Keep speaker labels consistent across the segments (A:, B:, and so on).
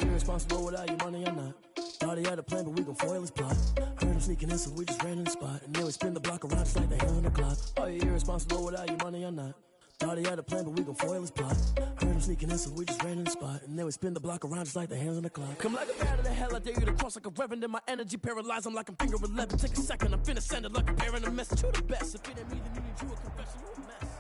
A: you irresponsible without your money or not? Thought he had a plan, but we gon' foil his plot. Heard him sneaking in, so we just ran in the spot. And then we spin the block around just like the hand on the clock. Are you irresponsible without your money or not? Thought he had a plan, but we gon' foil his plot. Heard him sneaking in, so we just ran in the spot. And then we spin the block around just like the hands on the clock. Come like a bat of the hell, I dare you to cross like a reverend. And my energy paralyzed, I'm like I'm finger 11. Take a second, I'm finna send it like a parent a message. You the best, if it ain't me, then you need you a confession, you a mess.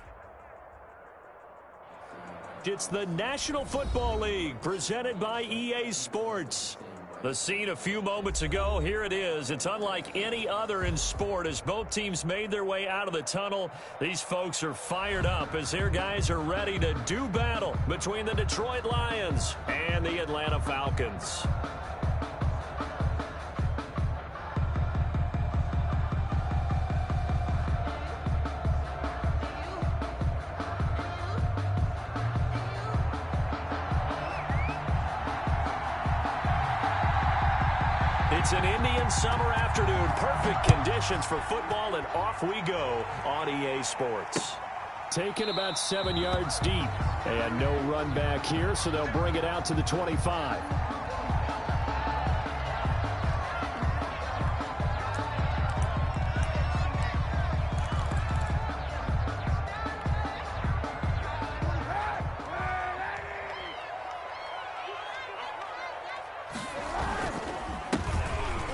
B: It's the National Football League presented by EA Sports. The scene a few moments ago, here it is. It's unlike any other in sport as both teams made their way out of the tunnel. These folks are fired up as their guys are ready to do battle between the Detroit Lions and the Atlanta Falcons. It's an Indian summer afternoon. Perfect conditions for football, and off we go on EA Sports.
C: Taken about 7 yards deep. And no run back here, so they'll bring it out to the 25.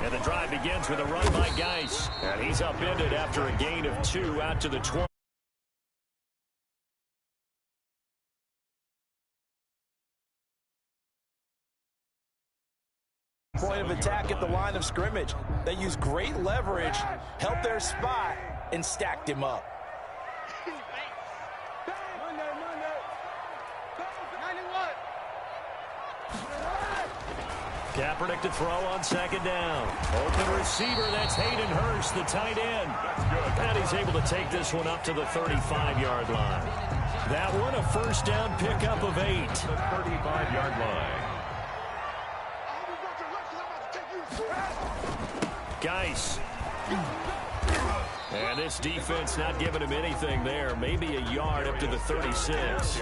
B: And the drive begins with a run by Geis. And he's upended after a gain of 2 out to the 20.
D: Point of attack at the line of scrimmage. They used great leverage, helped their spot, and stacked him up.
B: Kaepernick to throw on second down. Open receiver, that's Hayden Hurst, the tight end. And he's able to take this one up to the 35-yard line. That one, a first down pickup of 8.
E: The 35-yard line.
B: Geis. And this defense not giving him anything there. Maybe a yard up to the 36.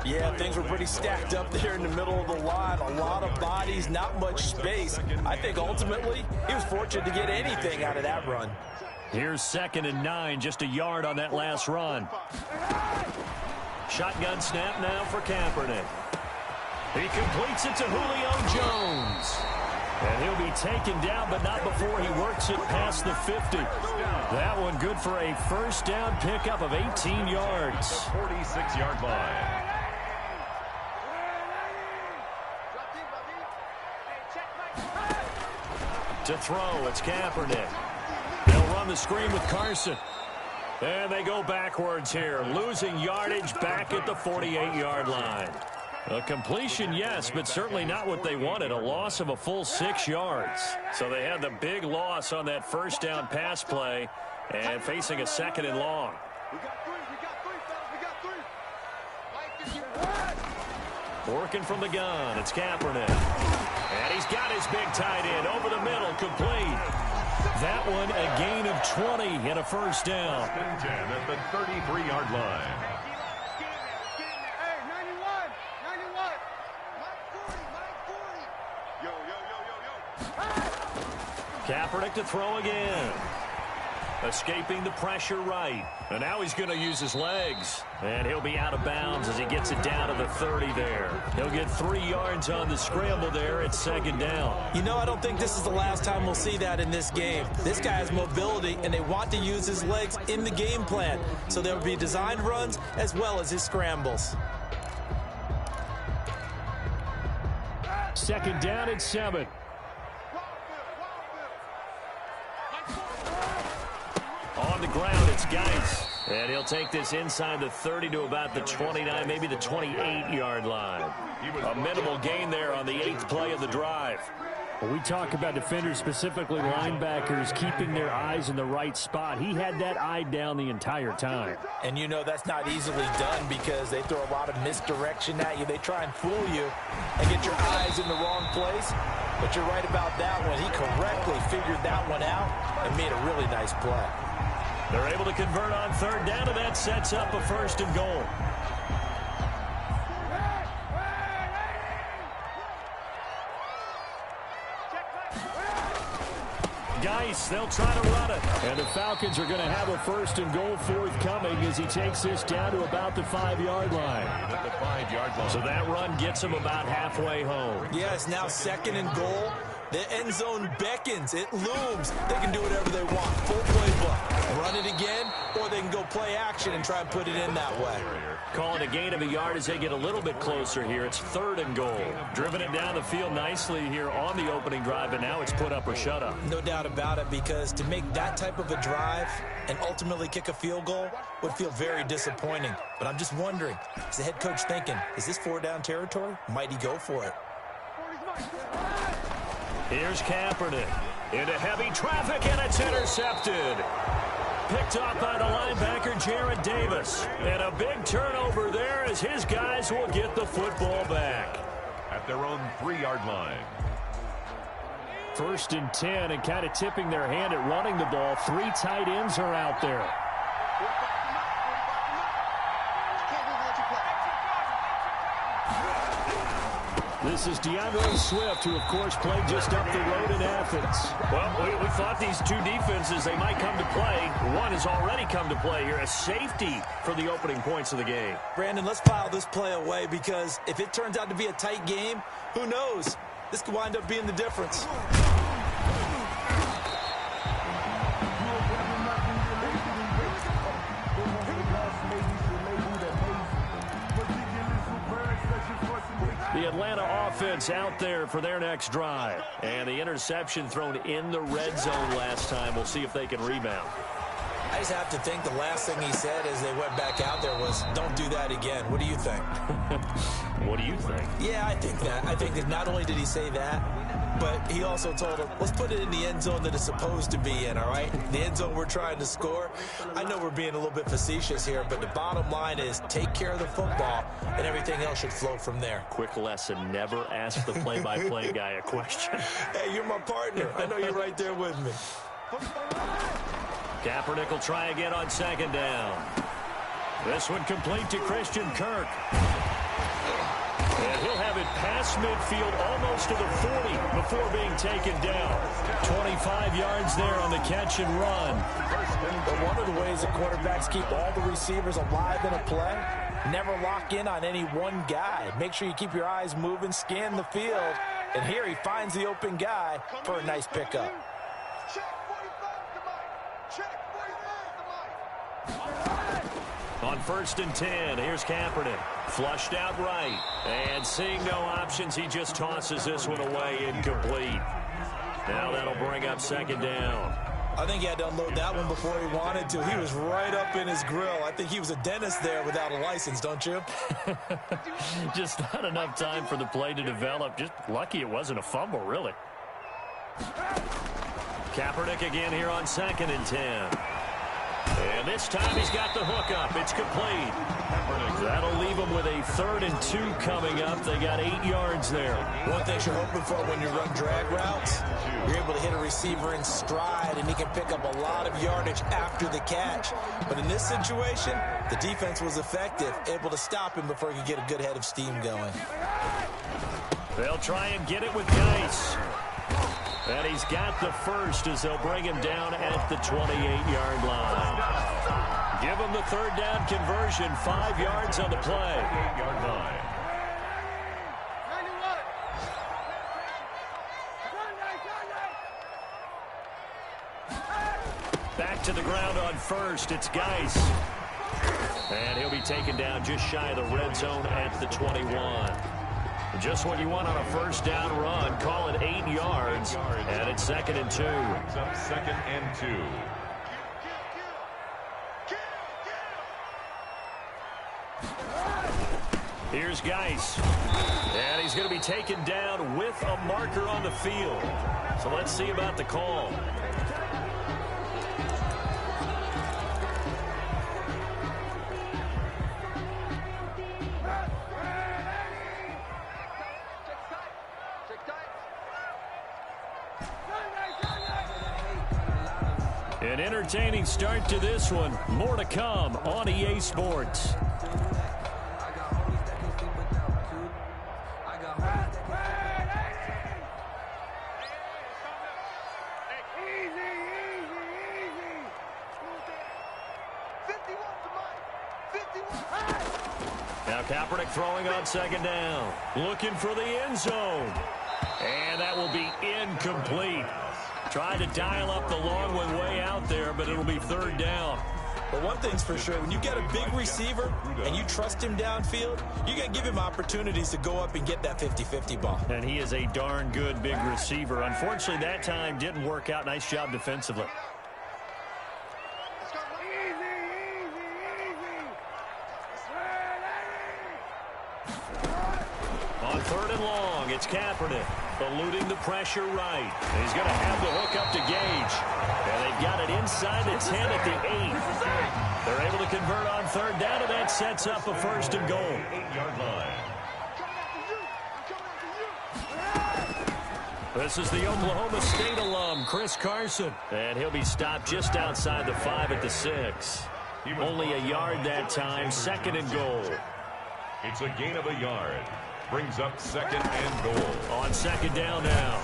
D: Yeah, things were pretty stacked up there in the middle of the line. A lot of bodies, not much space. I think ultimately he was fortunate to get anything out of that run.
B: Here's 2nd and 9, just a yard on that last run. Shotgun snap now for Kaepernick. He completes it to Julio Jones. And he'll be taken down, but not before he works it past the 50. That one good for a first down pickup of 18 yards.
E: 46-yard line.
B: To throw, it's Kaepernick. They'll run the screen with Carson. And they go backwards here, losing yardage back at the 48-yard line. A completion, yes, but certainly not what they wanted, a loss of a full 6 yards. So they had the big loss on that first down pass play and facing a 2nd and long. Working from the gun, it's Kaepernick. And he's got his big tight end over the middle, complete. That one, a gain of 20 and a first down.
E: 10 at the 33-yard line.
B: Kaepernick to throw again. Escaping the pressure right. And now he's going to use his legs. And he'll be out of bounds as he gets it down to the 30 there. He'll get 3 yards on the scramble there at 2nd down.
D: You know, I don't think this is the last time we'll see that in this game. This guy has mobility, and they want to use his legs in the game plan. So there will be designed runs as well as his scrambles.
C: 2nd down and 7.
B: On the ground, it's Geis. And he'll take this inside the 30 to about the 29, maybe the 28-yard line. A minimal gain there on the 8th play of the drive.
C: When we talk about defenders, specifically linebackers, keeping their eyes in the right spot, he had that eye down the entire time.
D: And you know that's not easily done because they throw a lot of misdirection at you. They try and fool you and get your eyes in the wrong place. But you're right about that one. He correctly figured that one out and made a really nice play.
B: They're able to convert on 3rd down, and that sets up a 1st and goal. Geis. They'll try to run it.
C: And the Falcons are going to have a 1st and goal forthcoming as he takes this down to about the 5-yard line.
E: At the 5-yard line.
B: So that run gets him about halfway home.
D: Yeah, it's now 2nd and goal. The end zone beckons. It looms. They can do whatever they want. Full playbook. Run it again, or they can go play action and try and put it in that way.
B: Call it a gain of a yard as they get a little bit closer here. It's 3rd and goal. Driven it down the field nicely here on the opening drive, and now it's put up or shut up.
D: No doubt about it, because to make that type of a drive and ultimately kick a field goal would feel very disappointing. But I'm just wondering, is the head coach thinking, is this 4-down territory? Might he go for it?
B: Here's Kaepernick into heavy traffic, and it's intercepted. Picked off by the linebacker, Jared Davis. And a big turnover there as his guys will get the football back.
E: At their own 3-yard line.
C: 1st and 10, and kind of tipping their hand at running the ball. 3 tight ends are out there. This is DeAndre Swift, who, of course, played just up the road in Athens.
B: Well, we thought these two defenses, they might come to play. One has already come to play here, a safety for the opening points of the game.
D: Brandon, let's file this play away, because if it turns out to be a tight game, who knows? This could wind up being the difference.
B: The Atlanta offense out there for their next drive. And the interception thrown in the red zone last time. We'll see if they can rebound.
D: I just have to think the last thing he said as they went back out there was, don't do that again. What do you think?
B: What do you think?
D: Yeah, I think that. I think that not only did he say that, but he also told him, let's put it in the end zone that it's supposed to be in, all right? The end zone we're trying to score. I know we're being a little bit facetious here, but the bottom line is take care of the football, and everything else should flow from there.
B: Quick lesson, never ask the play-by-play guy a question.
D: Hey, you're my partner. I know you're right there with me.
B: Kaepernick will try again on 2nd down. This one complete to Christian Kirk. And he'll have it past midfield, almost to the 40 before being taken down. 25 yards there on the catch and run.
D: But one of the ways that quarterbacks keep all the receivers alive in a play, never lock in on any one guy. Make sure you keep your eyes moving, scan the field. And here he finds the open guy for a nice pickup.
B: On 1st and 10, here's Kaepernick. Flushed out right. And seeing no options, he just tosses this one away incomplete. Now that'll bring up 2nd down.
D: I think he had to unload that one before he wanted to. He was right up in his grill. I think he was a dentist there without a license, don't you?
B: Just not enough time for the play to develop. Just lucky it wasn't a fumble, really. Kaepernick again here on 2nd and 10. And this time he's got the hook up. It's complete. That'll leave him with a 3rd and 2 coming up. They got 8 yards there.
D: One thing you're hoping for when you run drag routes, you're able to hit a receiver in stride, and he can pick up a lot of yardage after the catch. But in this situation, the defense was effective, able to stop him before he could get a good head of steam going.
B: They'll try and get it with Geis. And he's got the first as they'll bring him down at the 28-yard line. Give him the 3rd down conversion, 5 yards on the play.
E: 8-yard line.
B: Back to the ground on 1st. It's Geis. And he'll be taken down just shy of the red zone at the 21. Just what you want on a 1st down run. Call it 8 yards. And it's 2nd and 2.
E: Brings up 2nd and 2.
B: Here's Geis. And he's going to be taken down with a marker on the field. So let's see about the call. An entertaining start to this one. More to come on EA Sports.
F: Easy.
B: Kaepernick throwing on second down. Looking for the end zone. And that will be incomplete. Trying to dial up the long one way out there, but it'll be third down.
D: But one thing's for sure, when you get a big receiver and you trust him downfield, you're going to give him opportunities to go up and get that 50-50 ball.
B: And he is a darn good big receiver. Unfortunately, that time didn't work out. Nice job defensively. On third and long, it's Kaepernick eluding the pressure right. He's going to have the hook up to Gage. And they've got it inside the 10 at the 8. They're able to convert on third down, and that sets up a first and goal.
E: 8-yard line.
B: This is the Oklahoma State alum, Chris Carson. And he'll be stopped just outside the 5 at the 6. Only a yard that time, second and goal.
E: It's a gain of a yard. Brings up second and goal.
B: On second down now,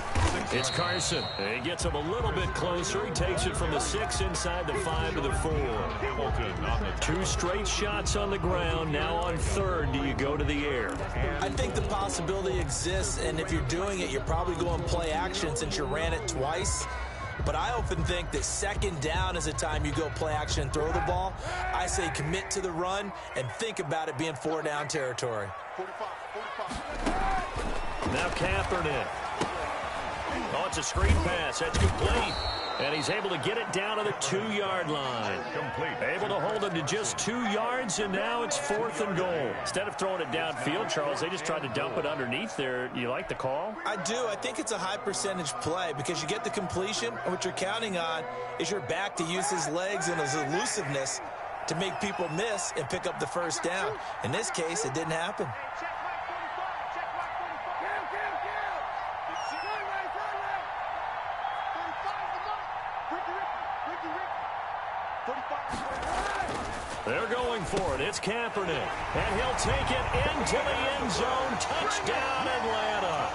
B: it's Carson. He gets him a little bit closer. He takes it from the 6 inside the 5 to the 4.
E: Hamilton on the
B: 2 straight shots on the ground. Now on third, do you go to the air?
D: I think the possibility exists, and if you're doing it, you're probably going play action since you ran it twice. But I often think that second down is the time you go play action and throw the ball. I say commit to the run and think about it being 4-down territory.
B: Now Kaepernick. Oh, it's a screen pass. That's complete. And he's able to get it down to the 2-yard line.
E: complete.
B: Able to hold him to just 2 yards, and now it's fourth and goal. Instead of throwing it downfield, Charles, they just tried to dump it underneath there. You like the call?
D: I do. I think it's a high percentage play because you get the completion, and what you're counting on is your back to use his legs and his elusiveness to make people miss and pick up the first down. In this case, it didn't happen.
B: They're going for it. It's Kaepernick. And he'll take it into the end zone. Touchdown, Atlanta.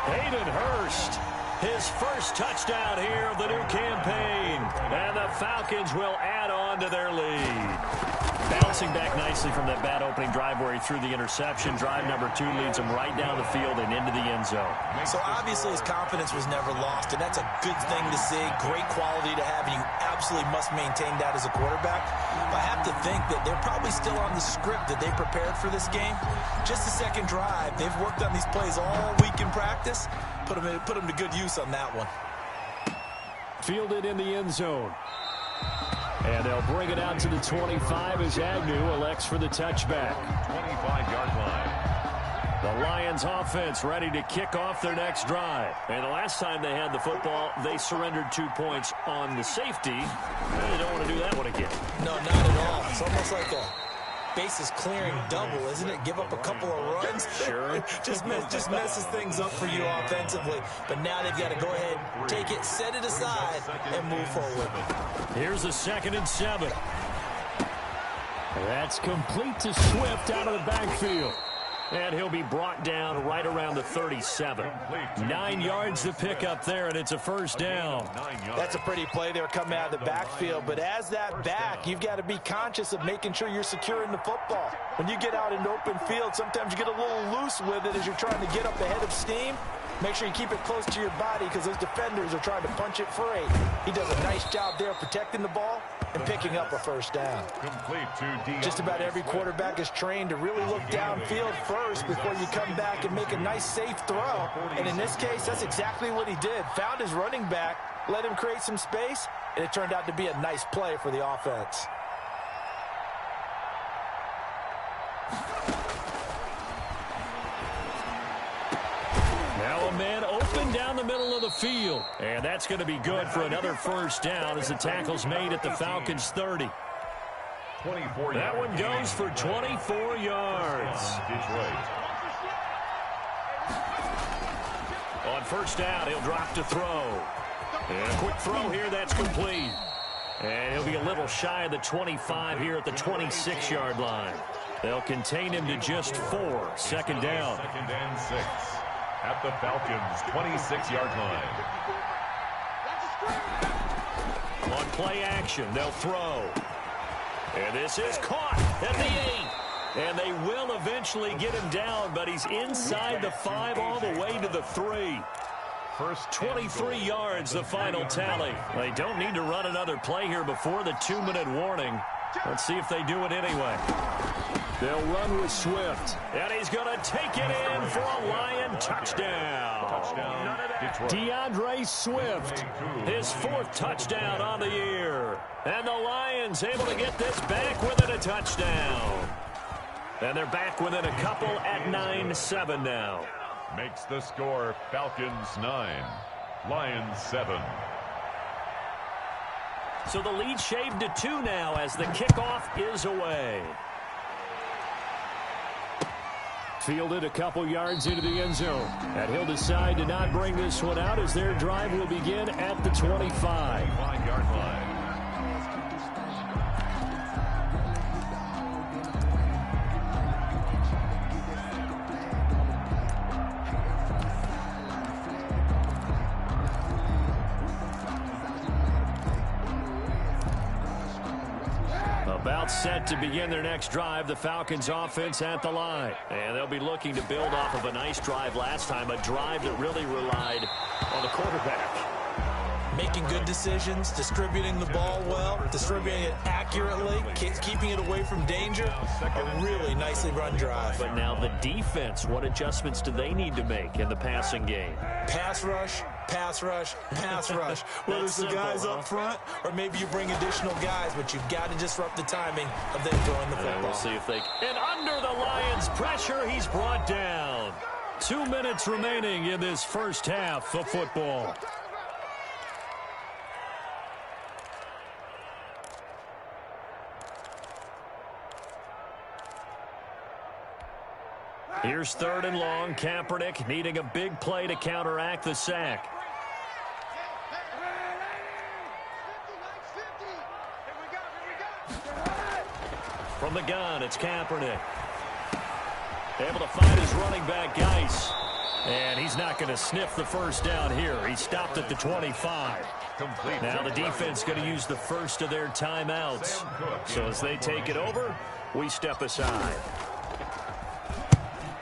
B: Hayden Hurst, his first touchdown here of the new campaign. And the Falcons will add on to their lead. Bouncing back nicely from that bad opening drive where he threw the interception. Drive number 2 leads him right down the field and into the end zone.
D: So obviously his confidence was never lost, and that's a good thing to see. Great quality to have, and you absolutely must maintain that as a quarterback. But I have to think that they're probably still on the script that they prepared for this game. Just the second drive. They've worked on these plays all week in practice. Put them to good use on that one.
C: Fielded in the end zone. And they'll bring it out to the 25 as Agnew elects for the touchback.
E: 25-yard line.
B: The Lions offense ready to kick off their next drive. And the last time they had the football, they surrendered 2 points on the safety. And they don't want to do that one again.
D: No, not at all. It's almost like a bases clearing double, isn't it? Give up a couple of runs.
B: Sure.
D: just messes things up for you offensively. But now they've got to go ahead, take it, set it aside, and move forward.
B: Here's a 2nd and 7.
C: That's complete to Swift out of the backfield.
B: And he'll be brought down right around the 37. 9 yards to pick up there, and it's a first down.
D: That's a pretty play there coming out of the backfield. But as that back, you've got to be conscious of making sure you're securing the football. When you get out in open field, sometimes you get a little loose with it as you're trying to get up ahead of steam. Make sure you keep it close to your body because those defenders are trying to punch it free. He does a nice job there protecting the ball and picking up a first down.
E: Complete to
D: Just about every quarterback is trained to really look downfield first before you come back and make a nice, safe throw. And in this case, that's exactly what he did. Found his running back, let him create some space, and it turned out to be a nice play for the offense.
B: Now a man open down the middle of the field. And that's going to be good for another first down as the tackle's made at the Falcons' 30.
E: 24
B: That one goes for 24 yards.
E: Detroit.
B: On first down, he'll drop to throw. And a quick throw here, that's complete. And he'll be a little shy of the 25 here at the 26-yard line. They'll contain him to just 4. Second down.
E: 2nd and 6. At the Falcons' 26-yard line. On
B: play action, they'll throw. And this is caught at the 8. And they will eventually get him down, but he's inside the 5 all the way to the 3. First 23 yards, the final tally. They don't need to run another play here before the 2-minute warning. Let's see if they do it anyway.
C: They'll run with Swift.
B: And he's going to take it in for a Lion touchdown.
C: DeAndre Swift.
B: His 4th touchdown on the year. And the Lions able to get this back within a touchdown. And they're back within a couple at 9-7 now.
E: Makes the score Falcons 9, Lions 7.
B: So the lead shaved to 2 now as the kickoff is away.
C: Fielded a couple yards into the end zone. And he'll decide to not bring this one out as their drive will begin at the 25.
E: 5-yard line.
B: About set to begin their next drive, the Falcons offense at the line. And they'll be looking to build off of a nice drive last time, a drive that really relied on the quarterback.
D: Making good decisions, distributing the ball well, distributing it accurately, keeping it away from danger. A really nicely run drive.
B: But now the defense, what adjustments do they need to make in the passing game?
D: Pass rush, pass rush, pass rush. Whether it's the guys up front or maybe you bring additional guys, but you've got to disrupt the timing of them throwing the football.
B: And we'll see if they... And under the Lions' pressure, he's brought down. 2 minutes remaining in this first half of football. Here's 3rd and long. Kaepernick needing a big play to counteract the sack. From the gun, it's Kaepernick. Able to find his running back, Geis. And he's not going to sniff the first down here. He stopped at the 25. Now the defense going to use the first of their timeouts. So as they take it over, we step aside.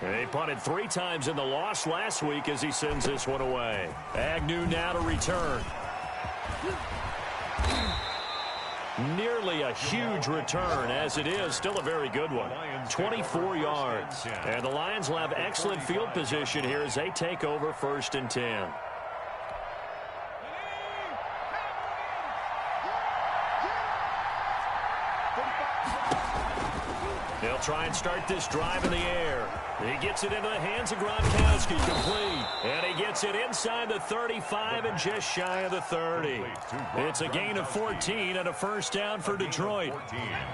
B: They punted 3 times in the loss last week as he sends this one away. Agnew now to return. Nearly a huge return, as it is still a very good one. 24 yards. And the Lions will have excellent field position here as they take over 1st and 10. They'll try and start this drive in the air. He gets it into the hands of Gronkowski, complete. And he gets it inside the 35 and just shy of the 30. It's a gain of 14 and a first down for Detroit.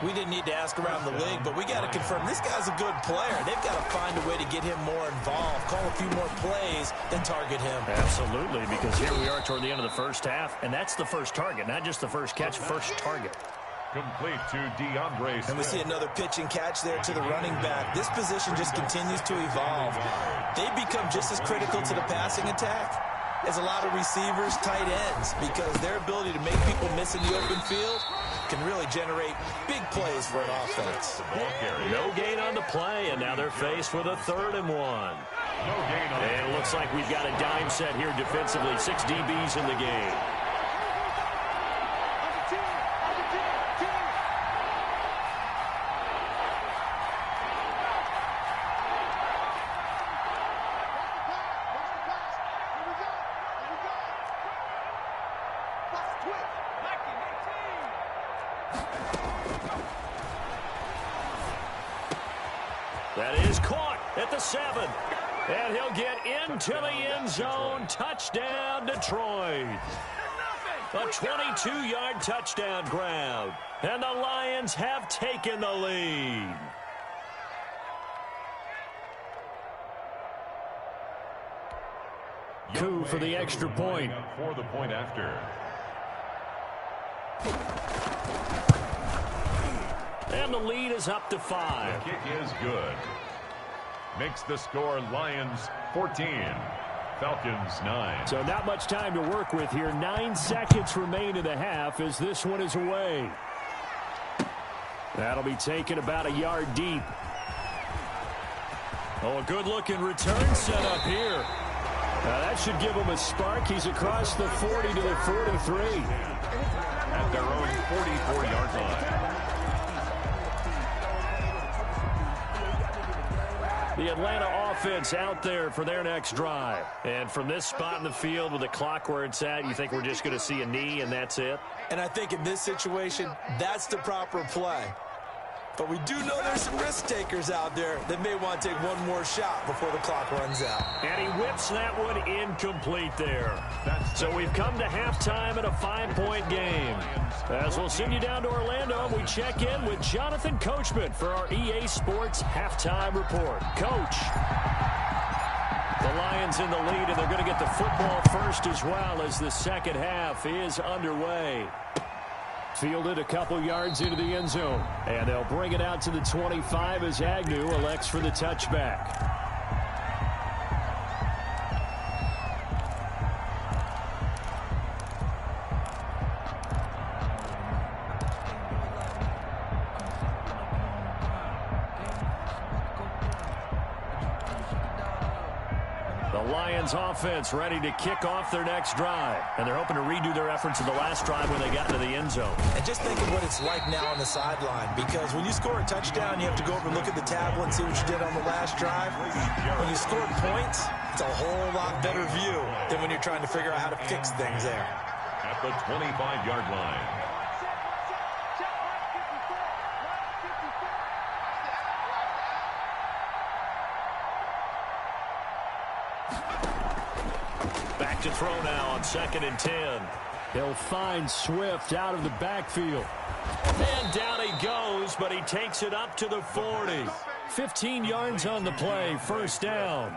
D: We didn't need to ask around the league, but we got to confirm this guy's a good player. They've got to find a way to get him more involved, call a few more plays, then target him.
B: Absolutely, because here we are toward the end of the first half, and that's the first target, not just the first catch, first target.
E: Complete to DeAndre Swift.
D: And we see another pitch and catch there to the running back. This position just continues to evolve. They become just as critical to the passing attack as a lot of receivers, tight ends, because their ability to make people miss in the open field can really generate big plays for an offense.
B: No gain on the play, and now they're faced with a 3rd and 1. And it looks like we've got a dime set here defensively. 6 DBs in the game. That is caught at the 7. And he'll get into the end zone. Touchdown, Detroit. A 22-yard touchdown grab. And the Lions have taken the lead. Coup for the extra point.
E: For the point after.
B: And the lead is up to 5.
E: The kick is good. Makes the score Lions 14, Falcons 9.
C: So not much time to work with here. 9 seconds remain in the half as this one is away. That'll be taken about a yard deep. Oh, a good-looking return set up here. Now, that should give him a spark. He's across the 40 to the 43.
E: At their own 44-yard line.
C: The Atlanta offense out there for their next drive.
B: And from this spot in the field with the clock where it's at, you think we're just going to see a knee and that's it?
D: And I think in this situation, that's the proper play. But we do know there's some risk takers out there that may want to take one more shot before the clock runs out.
B: And he whips that one incomplete there. So we've come to halftime in a 5-point game. As we'll send you down to Orlando, we check in with Jonathan Coachman for our EA Sports Halftime Report. Coach. The Lions in the lead, and they're going to get the football first as well as the second half is underway.
C: Fielded a couple yards into the end zone. And they'll bring it out to the 25 as Agnew elects for the touchback. Offense ready to kick off their next drive.
B: And they're hoping to redo their efforts in the last drive when they got into the end zone.
D: And just think of what it's like now on the sideline, because when you score a touchdown, you have to go over and look at the tablet and see what you did on the last drive. When you score points, it's a whole lot better view than when you're trying to figure out how to fix things there.
E: At the 25-yard line.
B: Back to throw now on 2nd and 10.
C: He'll find Swift out of the backfield.
B: And down he goes, but he takes it up to the 40.
C: 15 yards on the play, first down.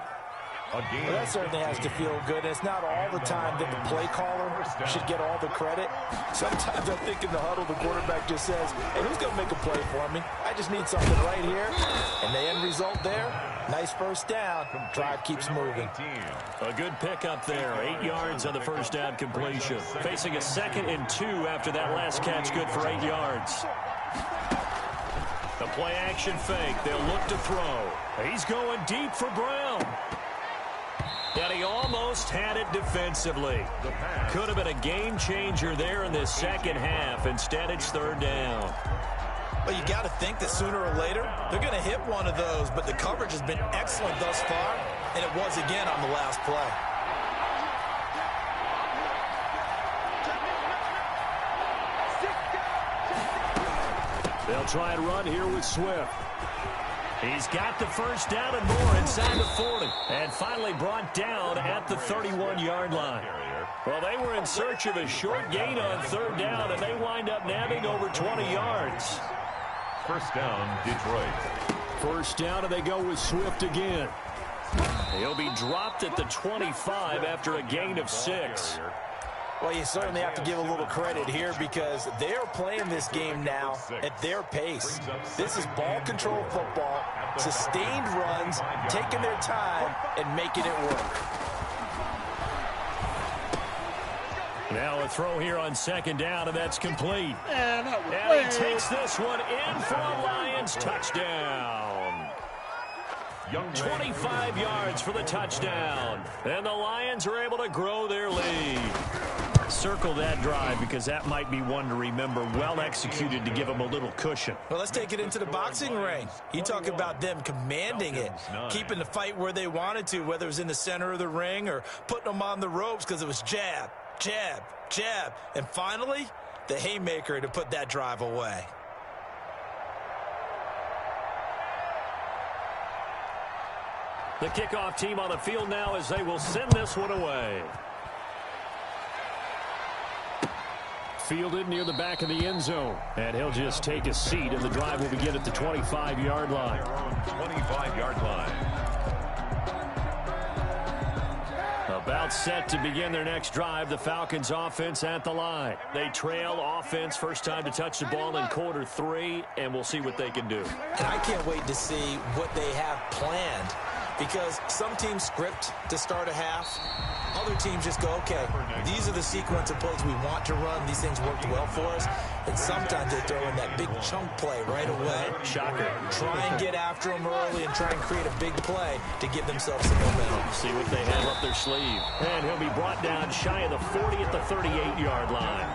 D: Well, that certainly has to feel good. It's not all the time that the play caller should get all the credit. Sometimes I think in the huddle, the quarterback just says, hey, who's going to make a play for me? I just need something right here. And the end result there, nice first down. Drive keeps moving.
B: A good pickup there. 8 yards on the first down completion. Facing a 2nd and 2 after that last catch, good for 8 yards. The play action fake. They'll look to throw. He's going deep for Brown. And he almost had it defensively. Could have been a game changer there in this second half. Instead, it's 3rd down.
D: Well, you got to think that sooner or later, they're going to hit one of those, but the coverage has been excellent thus far, and it was again on the last play.
C: They'll try and run here with Swift.
B: He's got the first down and more inside the 40. And finally brought down at the 31-yard line. Well, they were in search of a short gain on 3rd down, and they wind up nabbing over 20 yards.
E: First down, Detroit.
C: First down, and they go with Swift again.
B: He'll be dropped at the 25 after a gain of 6.
D: Well, you certainly have to give a little credit here because they are playing this game now at their pace. This is ball control football, sustained runs, taking their time, and making it work.
B: Now a throw here on 2nd down, and that's complete. And he takes this one in for a Lions touchdown. 25 yards for the touchdown. And the Lions are able to grow their lead. Circle that drive because that might be one to remember. Well executed to give them a little cushion.
D: Well, let's take it into the boxing ring. You talk about them commanding it, keeping the fight where they wanted to, whether it was in the center of the ring or putting them on the ropes because it was jab, jab, jab. And finally, the haymaker to put that drive away.
B: The kickoff team on the field now as they will send this one away.
C: Fielded near the back of the end zone. And he'll just take a seat, and the drive will begin at the 25-yard line.
E: 25-yard line.
B: About set to begin their next drive, the Falcons offense at the line. They trail offense, first time to touch the ball in quarter 3, and we'll see what they can do.
D: And I can't wait to see what they have planned because some teams script to start a half. Other teams just go, okay, these are the sequence of plays we want to run. These things worked well for us. and sometimes they throw in that big chunk play right away.
B: Shocker.
D: Try and get after them early and try and create a big play to give themselves some momentum.
B: See what they have up their sleeve. And he'll be brought down shy of the 40 at the 38-yard line.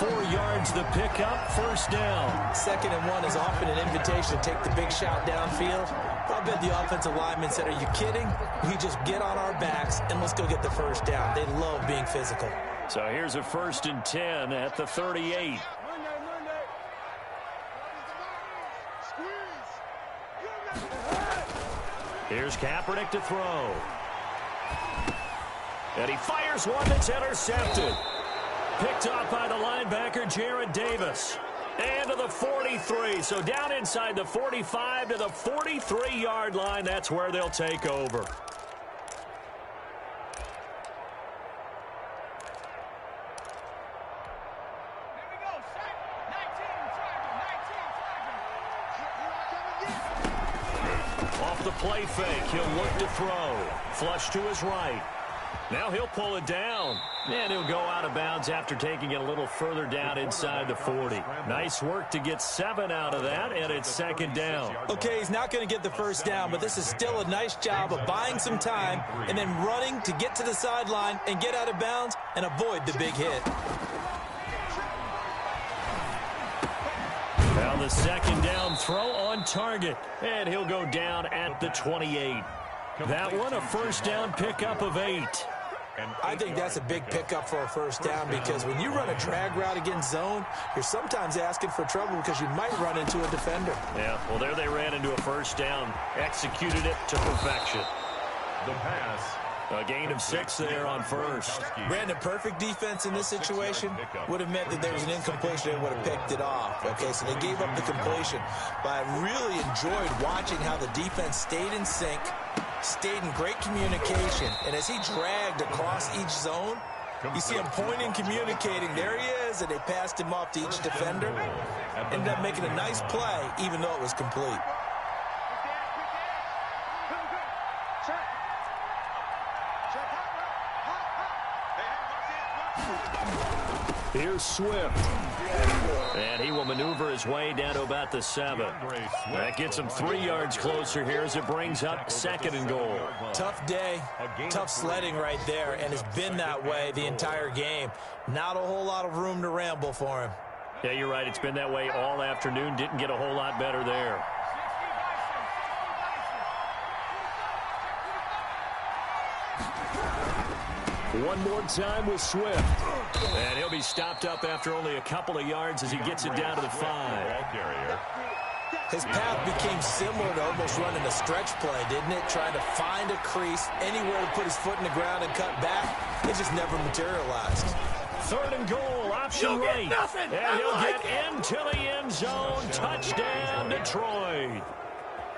B: 4 yards to pick up, first down.
D: 2nd and 1 is often an invitation to take the big shot downfield. I bet the offensive lineman said, are you kidding? We just get on our backs and let's go get the first down. They love being physical.
B: So here's a 1st and 10 at the 38. Here's Kaepernick to throw. And he fires one that's intercepted. Picked off by the linebacker, Jared Davis. And to the 43. So down inside the 45 to the 43-yard line. That's where they'll take over. Off the play fake, he'll look to throw. Flush to his right. Now he'll pull it down. And he'll go out of bounds after taking it a little further down inside the 40. Nice work to get 7 out of that, and it's 2nd down.
D: Okay, he's not going to get the first down, but this is still a nice job of buying some time and then running to get to the sideline and get out of bounds and avoid the big hit.
B: Now the 2nd down throw on target, and he'll go down at the 28. That one a first down pickup of 8.
D: I think that's a big pickup for a first down because when you run a drag route against zone, you're sometimes asking for trouble because you might run into a defender.
B: Yeah, well, there they ran into a first down. Executed it to perfection.
E: The pass.
B: A gain of 6 there on first.
D: Brandon, perfect defense in this situation would have meant that there was an incompletion. They would have picked it off. Okay, so they gave up the completion. But I really enjoyed watching how the defense stayed in sync, stayed in great communication. And as he dragged across each zone, you see him pointing, communicating. There he is, and they passed him off to each defender. Ended up making a nice play, even though it was complete.
B: Here's Swift. And he will maneuver his way down to about the 7. That gets him 3 yards closer here as it brings up 2nd and goal.
D: Tough day, tough sledding right there, and it's been that way the entire game. Not a whole lot of room to ramble for him.
B: Yeah, you're right. It's been that way all afternoon. Didn't get a whole lot better there. One more time with Swift. And he'll be stopped up after only a couple of yards as he gets it down to the 5.
D: His path became similar to almost running a stretch play, didn't it? Trying to find a crease, anywhere to put his foot in the ground and cut back. It just never materialized.
B: 3rd and goal, option right. And he'll get into the end zone. Touchdown, Detroit.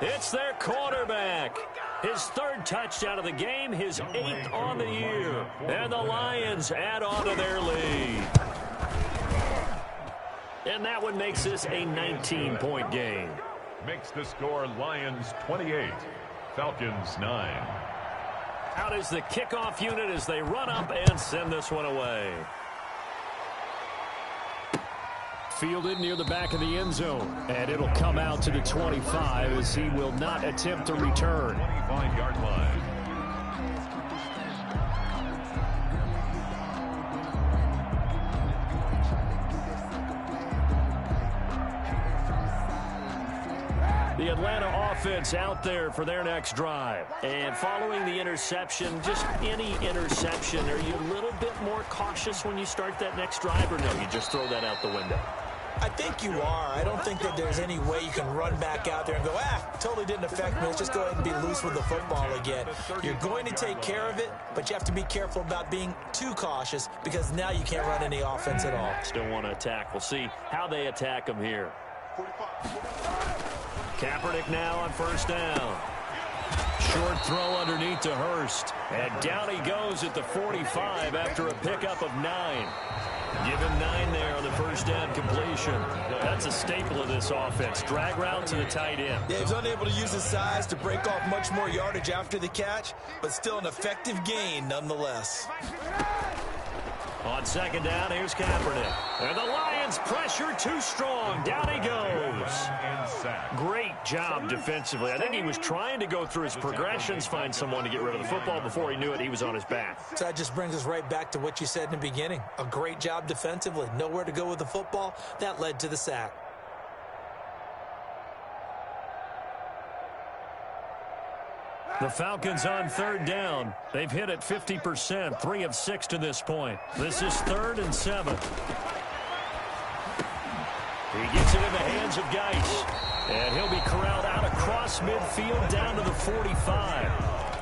B: It's their quarterback. His 3rd touchdown of the game, his 8th on the year. And the Lions add on to their lead. And that one makes this a 19-point game.
E: Makes the score Lions 28, Falcons 9.
B: Out is the kickoff unit as they run up and send this one away. Fielded near the back of the end zone. And it'll come out to the 25 as he will not attempt to return.
E: 25-yard line.
B: The Atlanta offense out there for their next drive. And following the interception, just any interception, are you a little bit more cautious when you start that next drive, or no, you just throw that out the window?
D: I think you are. I don't think that there's any way you can run back out there and go, totally didn't affect me. Let's just go ahead and be loose with the football again. You're going to take care of it, but you have to be careful about being too cautious because now you can't run any offense at all.
B: Still want to attack. We'll see how they attack him here. Kaepernick now on 1st down. Short throw underneath to Hurst. And down he goes at the 45 after a pickup of 9. Give him 9 there on the 1st down completion. That's a staple of this offense. Drag route to the tight end.
D: Yeah, he was unable to use his size to break off much more yardage after the catch, but still an effective gain nonetheless.
B: On second down, here's Kaepernick. And the Lions pressure too strong. Down he goes. Great job defensively. I think he was trying to go through his progressions, find someone to get rid of the football. Before he knew it, he was on his back.
D: So that just brings us right back to what you said in the beginning. A great job defensively. Nowhere to go with the football. That led to the sack.
B: The Falcons on third down. They've hit it 50%, 3 of 6 to this point. This is 3rd and 7. He gets it in the hands of Geis. And he'll be corralled out across midfield down to the 45.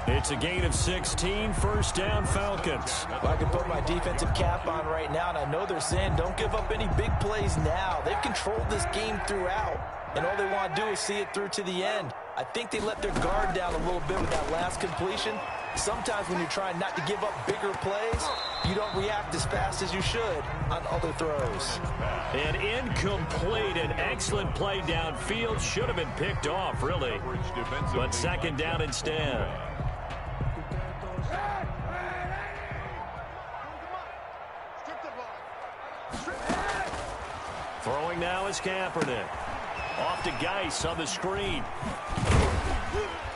B: It's a gain of 16, first down Falcons.
D: Well, I can put my defensive cap on right now, and I know they're saying don't give up any big plays now. They've controlled this game throughout, and all they want to do is see it through to the end. I think they let their guard down a little bit with that last completion. Sometimes when you're trying not to give up bigger plays, you don't react as fast as you should on other throws.
B: An incomplete, an excellent play downfield. Should have been picked off, really. But second down instead. Throwing now is Kaepernick. Off to Geis on the screen.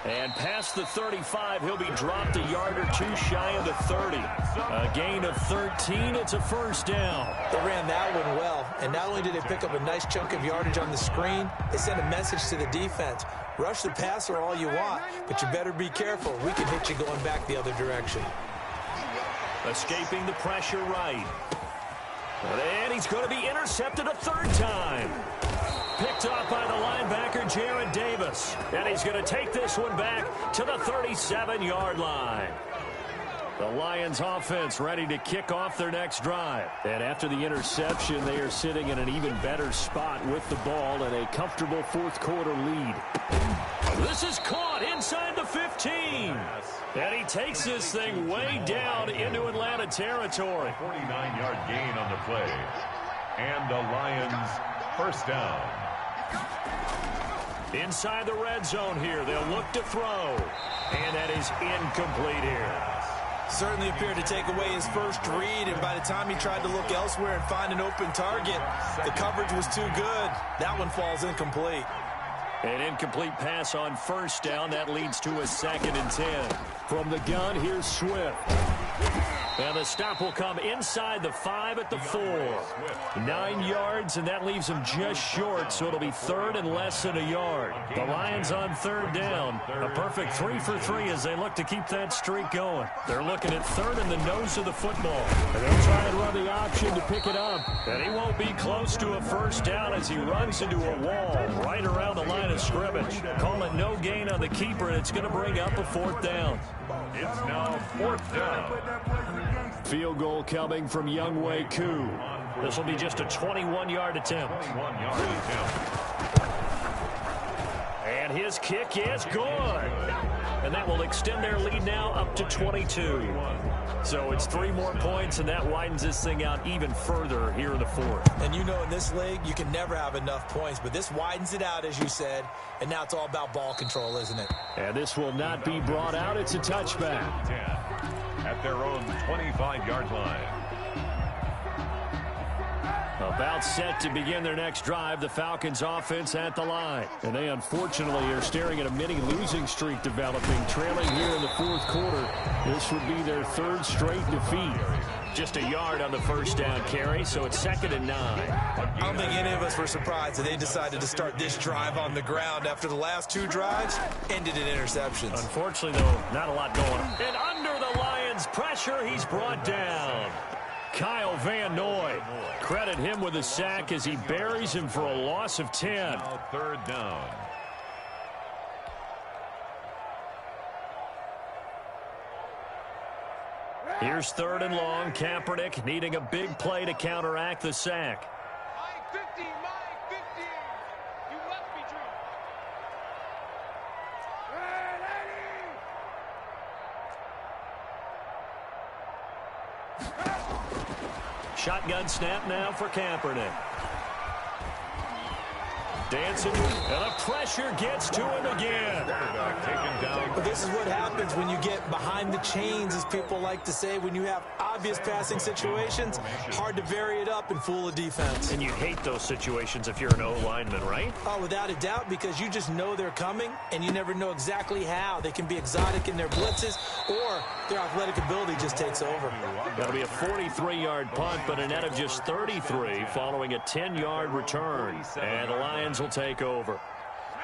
B: And past the 35, he'll be dropped a yard or two shy of the 30. A gain of 13, it's a first down.
D: They ran that one well, and not only did they pick up a nice chunk of yardage on the screen, they sent a message to the defense. Rush the passer all you want, but you better be careful. We can hit you going back the other direction.
B: Escaping the pressure right. And he's going to be intercepted a third time. Picked off by the linebacker, Jared Davis. And he's going to take this one back to the 37-yard line. The Lions offense ready to kick off their next drive. And after the interception, they are sitting in an even better spot with the ball and a comfortable fourth quarter lead. This is caught inside the 15. And he takes this thing way down into Atlanta territory.
E: 49-yard gain on the play. And the Lions first down.
B: Inside the red zone here, they'll look to throw. And that is incomplete here.
D: Certainly appeared to take away his first read, and by the time he tried to look elsewhere and find an open target, the coverage was too good. That one falls incomplete.
B: An incomplete pass on first down. That leads to a 2nd and 10.
C: From the gun, here's Swift.
B: And the stop will come inside the 5 at the 4. 9 yards, and that leaves them just short, so it'll be 3rd and less than a yard. The Lions on third down. A perfect 3 for 3 as they look to keep that streak going. They're looking at 3rd in the nose of the football.
C: And they'll try and run the option to pick it up.
B: And he won't be close to a first down as he runs into a wall right around the line of scrimmage. Call it no gain on the keeper, and it's going to bring up a 4th down.
E: It's now 4th down.
C: Field goal coming from Younghoe Koo.
B: This will be just a 21-yard attempt.
E: 21-yard attempt.
B: And his kick is good. And that will extend their lead now up to 22. So it's 3 more points, and that widens this thing out even further here in the 4th.
D: And you know in this league, you can never have enough points, but this widens it out, as you said, and now it's all about ball control, isn't it?
C: And this will not be brought out. It's a touchback.
E: 10 at their own 25-yard line.
B: About set to begin their next drive, the Falcons offense at the line.
C: And they unfortunately are staring at a mini losing streak developing, trailing here in the 4th quarter. This would be their 3rd straight defeat.
B: Just a yard on the first down carry, so it's 2nd and 9.
D: I don't think any of us were surprised that they decided to start this drive on the ground after the last 2 drives ended in interceptions.
B: Unfortunately, though, not a lot going on. And under the Lions' pressure, he's brought down. Kyle Van Noy. Credit him with a sack as he buries him for a loss of 10.
E: Now 3rd down.
B: Here's 3rd and long. Kaepernick needing a big play to counteract the sack.
F: Mike 50, Mike 50. You must be dreaming.
B: Shotgun snap now for Kaepernick. dancing, and the pressure gets to him again.
E: Taken down.
D: But this is what happens when you get behind the chains, as people like to say. When you have obvious passing situations, hard to vary it up and fool a defense.
B: And you hate those situations if you're an O-lineman, right?
D: Oh, without a doubt, because you just know they're coming, and you never know exactly how. They can be exotic in their blitzes, or their athletic ability just takes over.
B: That'll be a 43-yard punt, but a net of just 33 following a 10-yard return. And the Lions will take over.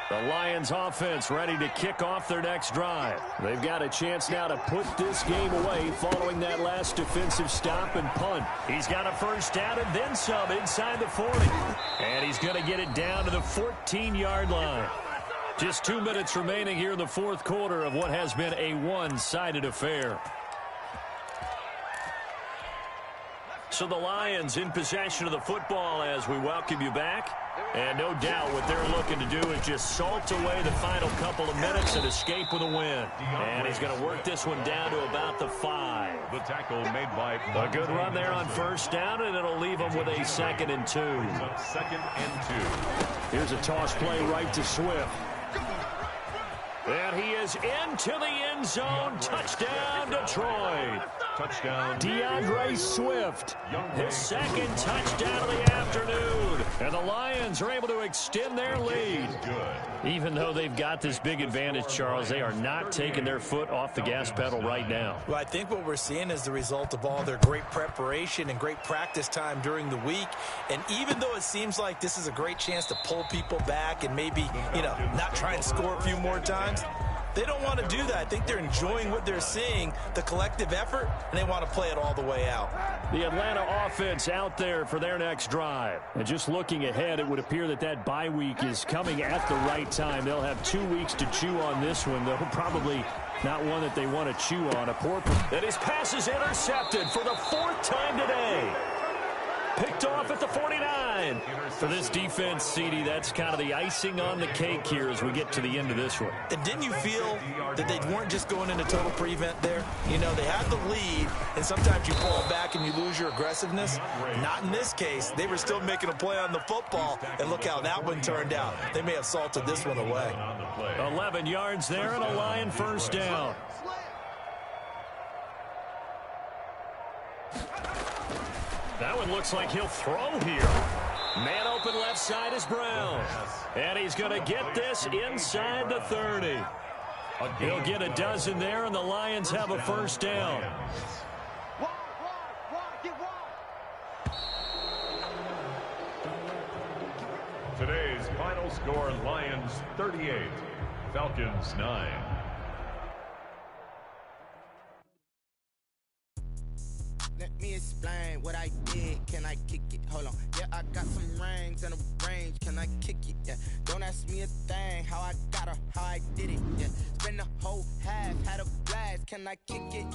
B: The Lions offense ready to kick off their next drive. They've got a chance now to put this game away following that last defensive stop and punt. He's got a first down and then some inside the 40. And he's going to get it down to the 14-yard line. Just 2 minutes remaining here in the fourth quarter of what has been a one-sided affair. So the Lions in possession of the football as we welcome you back. And no doubt what they're looking to do is just salt away the final couple of minutes and escape with a win. And he's going to work this one down to about the 5.
E: The tackle made by
B: A good run there on first down, and it'll leave him with a 2nd and 2.
E: Second and 2.
C: Here's a toss play right to Swift.
B: And he is into the end zone. Touchdown, Detroit.
E: Touchdown.
C: DeAndre Swift.
B: His 2nd touchdown of the afternoon. And the Lions are able to extend their lead.
E: Good.
B: Even though they've got this big advantage, Charles, they are not taking their foot off the gas pedal right now.
D: Well, I think what we're seeing is the result of all their great preparation and great practice time during the week. And even though it seems like this is a great chance to pull people back and maybe, not try and score a few more times, they don't want to do that. I think they're enjoying what they're seeing, the collective effort, and they want to play it all the way out.
B: The Atlanta offense out there for their next drive. And just looking ahead, it would appear that bye week is coming at the right time. They'll have 2 weeks to chew on this one, though probably not one that they want to chew on. And his pass is intercepted for the 4th time today. Picked off at the 49. For this defense, CD, that's kind of the icing on the cake here as we get to the end of this one.
D: And didn't you feel that they weren't just going into total prevent there? They had the lead, and sometimes you fall back and you lose your aggressiveness. Not in this case. They were still making a play on the football, and look how that one turned out. They may have salted this one away.
B: 11 yards there and a Lion first down. That one looks like he'll throw here. Man open left side is Brown. And he's going to get this inside the 30. He'll get a dozen there, and the Lions have a first down.
E: Today's final score, Lions 38, Falcons 9.
G: Let me explain what I did. Can I kick it? Hold on. Yeah, I got some rings and a range. Can I kick it? Yeah. Don't ask me a thing. How I got her, how I did it. Yeah. Spend the whole half, had a blast. Can I kick it?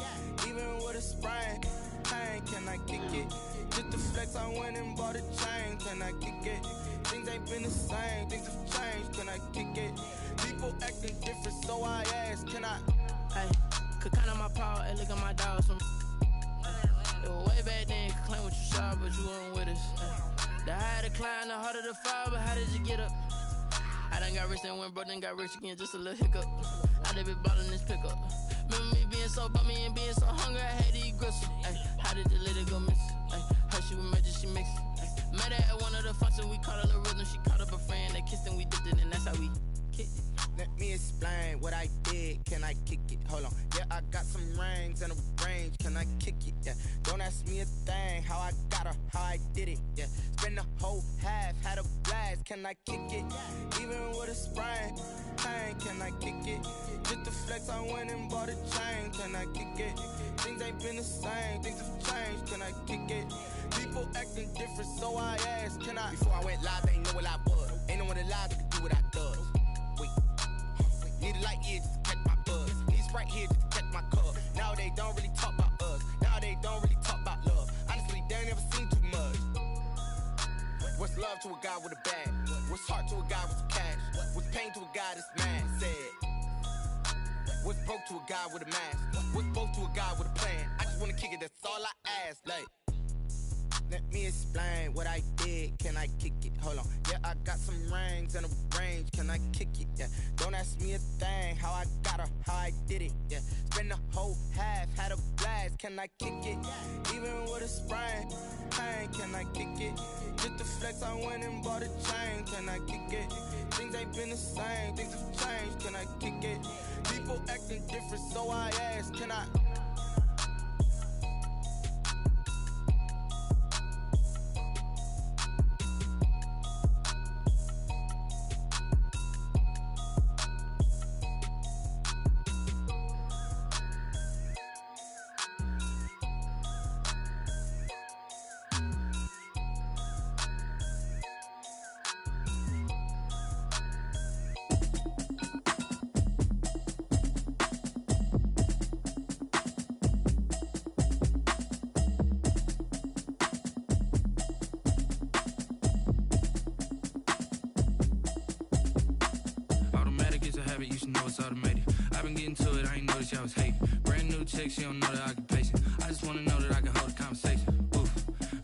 G: Even with a sprain. Pain, can I kick it? Just the flex, I went and bought a chain. Can I kick it? Things ain't been the same. Things have changed. Can I kick it? People acting different, so I ask. Can I?
H: Hey, could count on my power. Hey, look at my dogs. Way back then, you could claim what you saw, but you weren't with us. The higher the climb, the harder the fall, but how did you get up? I done got rich and went broke, then got rich again, just a little hiccup. I done been ballin' this pickup. Remember me being so bummy and being so hungry, I had to eat gristle. Ay, how did the lady go miss? Ay, how she was magic, she mixed. Met her at one of the functions, we caught her the rhythm, she caught up a friend, they kissed and we dipped it, and that's how we kicked it.
G: Let me explain what I did. Can I kick it? Hold on. Yeah, I got some rings and a range. Can I kick it? Yeah. Don't ask me a thing. How I got her, how I did it. Yeah. Spend the whole half, had a blast. Can I kick it? Even with a sprain. Pain, can I kick it? Just the flex, I went and bought a chain. Can I kick it? Things ain't been the same. Things have changed. Can I kick it? People acting different, so I asked. Can I? Before I went live, they ain't know what I was. Ain't no one alive that could do what I does. Need a light here just to catch my buzz. Need Sprite here just to catch my cup. Now they don't really talk about us. Now they don't really talk about love. Honestly, they ain't never seen too much. What's love to a guy with a bag? What's heart to a guy with some cash? What's pain to a guy that's mad? Said. What's broke to a guy with a mask? What's both to a guy with a plan? I just wanna kick it, that's all I ask. Like, Let me explain what I did. Can I kick it? Hold on. Yeah, I got some rings and a range. Can I kick it? Yeah. Don't ask me a thing. How I got her, how I did it. Yeah. Spend the whole half, had a blast. Can I kick it? Even with a sprain, pain. Can I kick it? Just to flex, I went and bought a chain. Can I kick it? Things ain't been the same. Things have changed. Can I kick it? People acting different, so I ask. Can I?
I: You should know it's automated. I've been getting to it, I ain't noticed y'all was hating. Brand new chick, she don't know the occupation. I just wanna know that I can hold a conversation. Oof,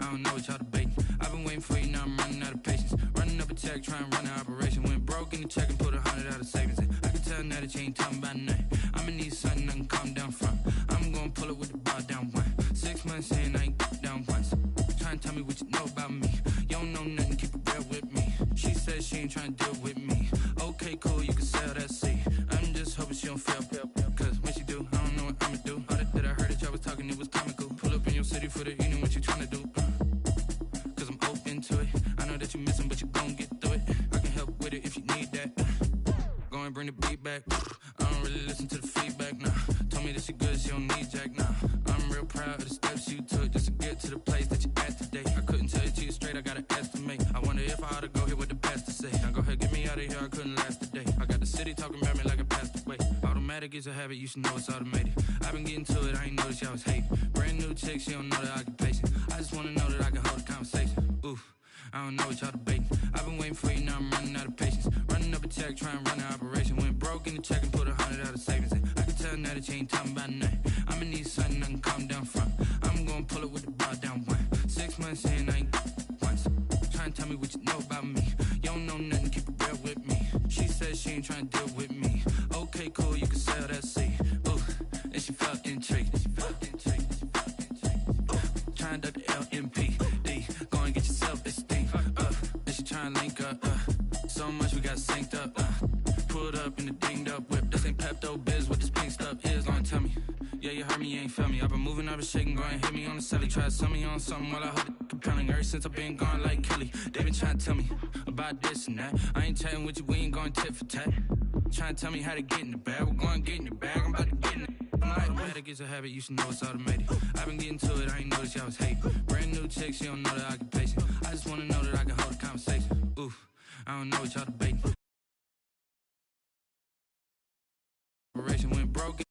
I: I don't know what y'all debating. I've been waiting for you, now I'm running out of patience. Running up a check, trying to run an operation. Went broke in the check and put 100 out of savings in. I can tell now that you ain't talking about nothing. I'ma need something I can calm down from. I'm gonna pull it with the bar down one. 6 months in, I ain't down once. Trying to tell me what you know about me. You don't know nothing, keep it real with me. She said she ain't trying to deal with me. Okay, cool, you can sell that seat. I'm just hoping she don't fail, cause when she do, I don't know what I'ma do. All that I heard that y'all was talking, it was comical. Pull up in your city for the evening, what you trying to do? Cause I'm open to it. I know that you missing, but you gon' get through it. I can help with it if you need that. Go and bring the beat back. I don't really listen to the feedback, nah. Told me that she good, she don't need jack, nah. I'm real proud of the steps you took just to get to the place that you at today. I couldn't tell you to you straight, I gotta estimate. I wonder if I ought to go here with the pastor say. Now go ahead, get me out of here, I couldn't last a day. I got the city talking about me like I passed away. Automatic is a habit, you should know it's automated. I've been getting to it, I ain't noticed y'all was hating. Brand new chick, she don't know the occupation. I just wanna know that I can hold a conversation. Oof, I don't know what y'all debating. I've been waiting for you, now I'm running out of patience. Running up a check, trying to run an operation. Went broke in the check and put 100 out of savings in. I can tell now that you ain't talking about nothing. I'ma need something I can calm down from. I'm gonna pull it with the bar down one. 6 months in, I ain't once. Trying to tell me what you know about me. You don't know nothing, keep it real with me. She said she ain't trying to deal with me. Okay, cool, you can sell that seat. Ooh, and she felt intrigued. Trying to duck the LMPD. Go and get yourself esteem. And she trying to link up. So much we got synced up. Pulled up in the dinged up whip. This ain't Pepto-Biz, what this pink stuff is. Long tell me. Yeah, you heard me, you ain't felt me. I've been moving, I've been shaking, go and hit me on the celly. Try to sell me on something while I hold it compelling. Ever since I've been gone like Kelly, they been trying to tell me about this and that. I ain't chatting with you, we ain't going tit for tat. Trying to tell me how to get in the bag. We're going to get in the bag, I'm about to get in it. Automatic is a habit, you should know it's automated. I've been getting to it, I ain't noticed y'all was hating. Brand new chick, she don't know the occupation. I just wanna know that I can hold a conversation. Oof, I don't know what y'all debating. Operation went broke.